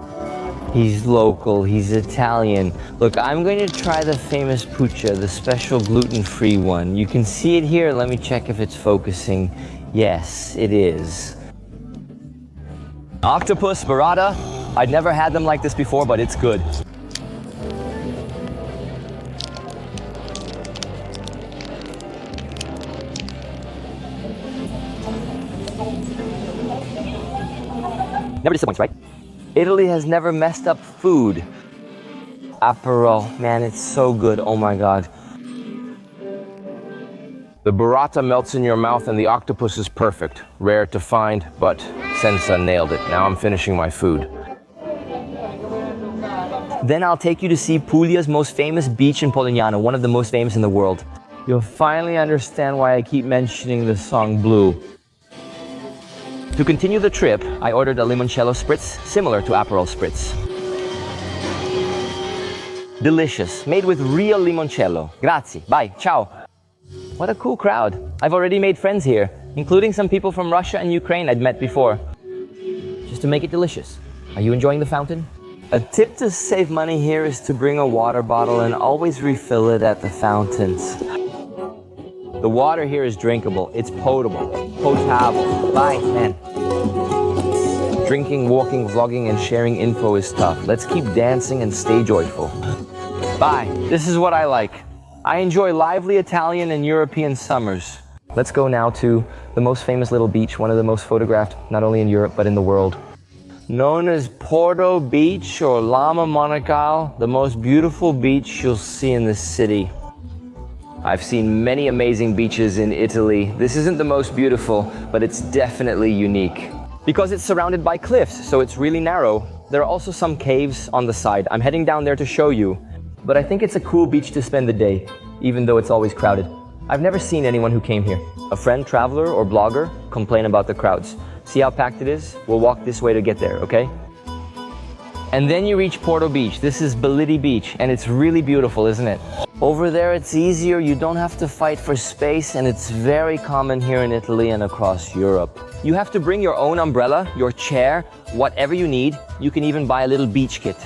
He's local, he's Italian. Look, I'm going to try the famous Puglia, the special gluten-free one. You can see it here. Let me check if it's focusing. Yes, it is. Octopus, burrata. I'd never had them like this before, but it's good. Never disappoints, right? Italy has never messed up food. Aperol, man, it's so good, oh my God. The burrata melts in your mouth and the octopus is perfect. Rare to find, but Senza nailed it. Now I'm finishing my food. Then I'll take you to see Puglia's most famous beach in Polignano, one of the most famous in the world. You'll finally understand why I keep mentioning the song Blue. To continue the trip, I ordered a limoncello spritz, similar to Aperol spritz. Delicious, made with real limoncello. Grazie, bye, ciao. What a cool crowd. I've already made friends here, including some people from Russia and Ukraine I'd met before. Just to make it delicious. Are you enjoying the fountain? A tip to save money here is to bring a water bottle and always refill it at the fountains. The water here is drinkable. It's potable. Potable. Bye, man. Drinking, walking, vlogging, and sharing info is tough. Let's keep dancing and stay joyful. Bye. This is what I like. I enjoy lively Italian and European summers. Let's go now to the most famous little beach, one of the most photographed, not only in Europe, but in the world. Known as Porto Beach or Lama Monacal, the most beautiful beach you'll see in the city. I've seen many amazing beaches in Italy. This isn't the most beautiful, but it's definitely unique. Because it's surrounded by cliffs, so it's really narrow. There are also some caves on the side. I'm heading down there to show you. But I think it's a cool beach to spend the day, even though it's always crowded. I've never seen anyone who came here. A friend, traveler, or blogger complain about the crowds. See how packed it is? We'll walk this way to get there, okay? And then you reach Porto Beach. This is Bellitti Beach, and it's really beautiful, isn't it? Over there it's easier, you don't have to fight for space, and it's very common here in Italy and across Europe. You have to bring your own umbrella, your chair, whatever you need. You can even buy a little beach kit.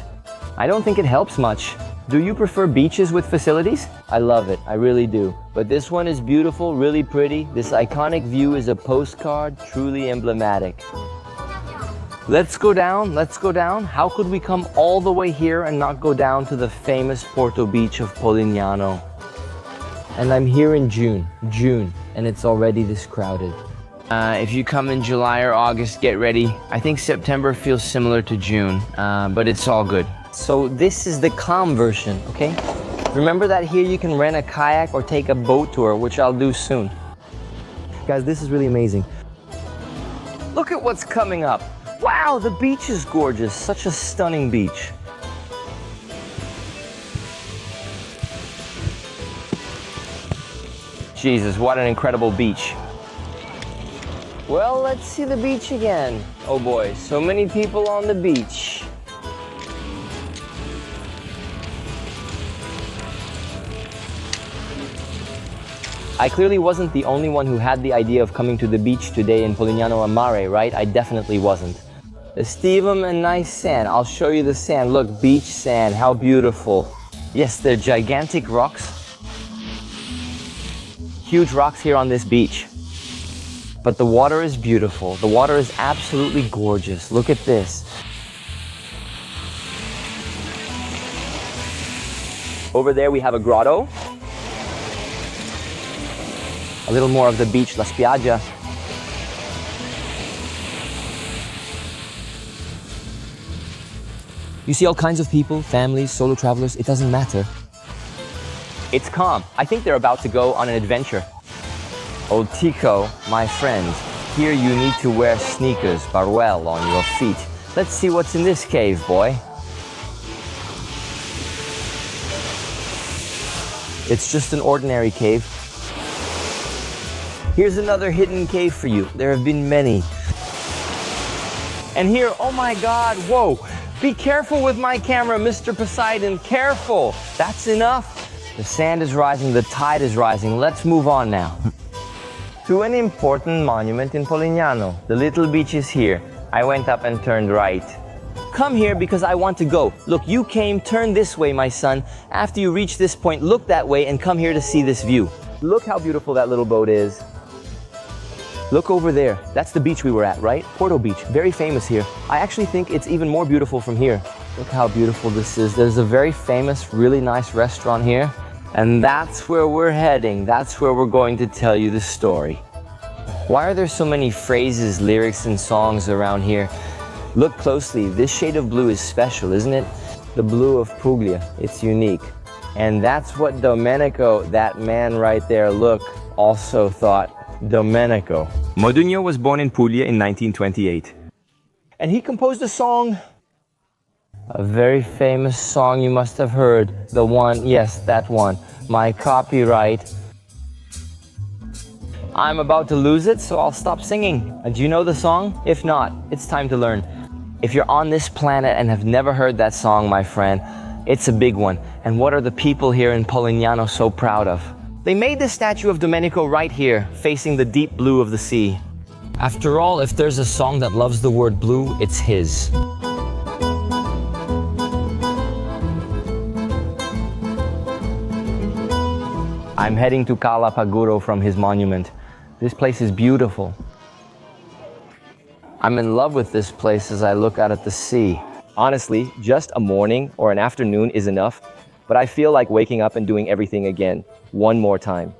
I don't think it helps much. Do you prefer beaches with facilities? I love it, I really do. But this one is beautiful, really pretty. This iconic view is a postcard, truly emblematic. Let's go down, let's go down. How could we come all the way here and not go down to the famous Porto Beach of Polignano? And I'm here in June, and it's already this crowded. If you come in July or August, get ready. I think September feels similar to June, but it's all good. So this is the calm version, okay? Remember that here you can rent a kayak or take a boat tour, which I'll do soon. Guys, this is really amazing. Look at what's coming up. Wow, the beach is gorgeous. Such a stunning beach. Jesus, what an incredible beach. Well, let's see the beach again. Oh boy, so many people on the beach. I clearly wasn't the only one who had the idea of coming to the beach today in Polignano and Mare, right? I definitely wasn't. Estevam and nice sand. I'll show you the sand. Look, beach sand, how beautiful. Yes, they're gigantic rocks. Huge rocks here on this beach. But the water is beautiful. The water is absolutely gorgeous. Look at this. Over there we have a grotto. A little more of the beach, La Spiaggia. You see all kinds of people, families, solo travelers, it doesn't matter. It's calm. I think they're about to go on an adventure. Old Tico, my friend, here you need to wear sneakers, Barwell, on your feet. Let's see what's in this cave, boy. It's just an ordinary cave. Here's another hidden cave for you. There have been many. And here, oh my God, whoa. Be careful with my camera, Mr. Poseidon, careful. That's enough. The sand is rising, the tide is rising. Let's move on now. To an important monument in Polignano. The little beach is here. I went up and turned right. Come here because I want to go. Look, you came, turn this way, my son. After you reach this point, look that way and come here to see this view. Look how beautiful that little boat is. Look over there. That's the beach we were at, right? Porto Beach, very famous here. I actually think it's even more beautiful from here. Look how beautiful this is. There's a very famous, really nice restaurant here. And that's where we're heading. That's where we're going to tell you the story. Why are there so many phrases, lyrics, and songs around here? Look closely. This shade of blue is special, isn't it? The blue of Puglia. It's unique. And that's what Domenico, that man right there, look, also thought. Domenico. Modugno was born in Puglia in 1928. And he composed a song, a very famous song you must have heard. The one, yes, that one, My Copyright. I'm about to lose it, so I'll stop singing. Do you know the song? If not, it's time to learn. If you're on this planet and have never heard that song, my friend, it's a big one. And what are the people here in Polignano so proud of? They made the statue of Domenico right here, facing the deep blue of the sea. After all, if there's a song that loves the word blue, it's his. I'm heading to Cala Paguro from his monument. This place is beautiful. I'm in love with this place as I look out at the sea. Honestly, just a morning or an afternoon is enough, but I feel like waking up and doing everything again. One more time.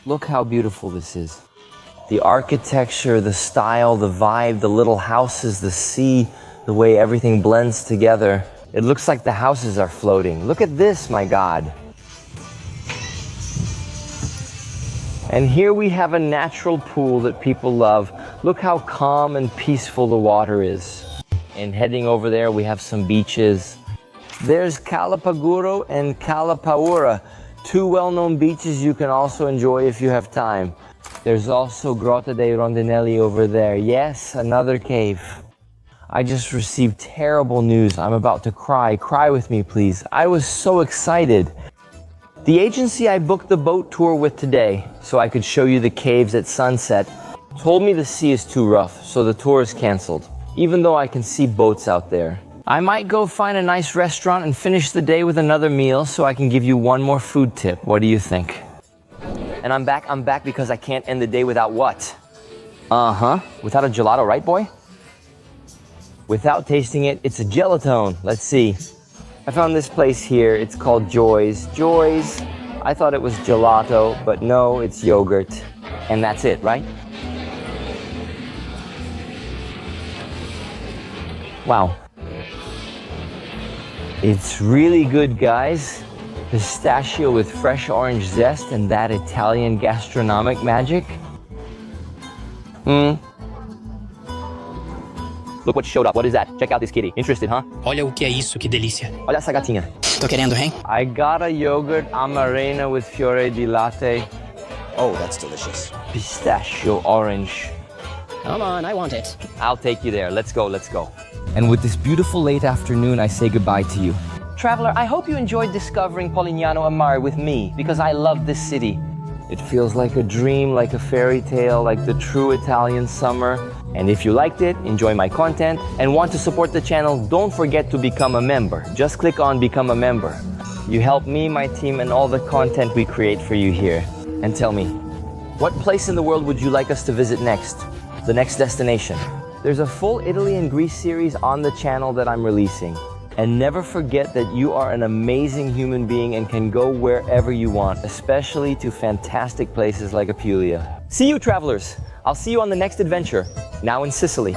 Look how beautiful this is. The architecture, the style, the vibe, the little houses, the sea, the way everything blends together. It looks like the houses are floating. Look at this, my God. And here we have a natural pool that people love. Look how calm and peaceful the water is. And heading over there, we have some beaches. There's Cala Paguro and Cala Paura. Two well-known beaches you can also enjoy if you have time. There's also Grotta dei Rondinelli over there. Yes, another cave. I just received terrible news. I'm about to cry. Cry with me, please. I was so excited. The agency I booked the boat tour with today, so I could show you the caves at sunset, told me the sea is too rough, so the tour is canceled. Even though I can see boats out there. I might go find a nice restaurant and finish the day with another meal so I can give you one more food tip. What do you think? And I'm back because I can't end the day without what? Without a gelato, right, boy? Without tasting it, it's a gelatone. Let's see. I found this place here. It's called Joy's. Joy's. I thought it was gelato, but no, it's yogurt. And that's it, right? Wow. It's really good, guys. Pistachio with fresh orange zest and that Italian gastronomic magic. Look what showed up. What is that? Check out this kitty. Interested, huh? Olha o que é isso, que delícia. Olha essa gatinha. Tô querendo, hein? I got a yogurt amarena with fiore di latte. Oh, that's delicious. Pistachio orange. Come on, I want it. I'll take you there. Let's go, let's go. And with this beautiful late afternoon, I say goodbye to you. Traveler, I hope you enjoyed discovering Polignano and Mare with me, because I love this city. It feels like a dream, like a fairy tale, like the true Italian summer. And if you liked it, enjoy my content, and want to support the channel, don't forget to become a member. Just click on Become a Member. You help me, my team, and all the content we create for you here. And tell me, what place in the world would you like us to visit next? The next destination? There's a full Italy and Greece series on the channel that I'm releasing. And never forget that you are an amazing human being and can go wherever you want, especially to fantastic places like Puglia. See you, travelers! I'll see you on the next adventure, now in Sicily.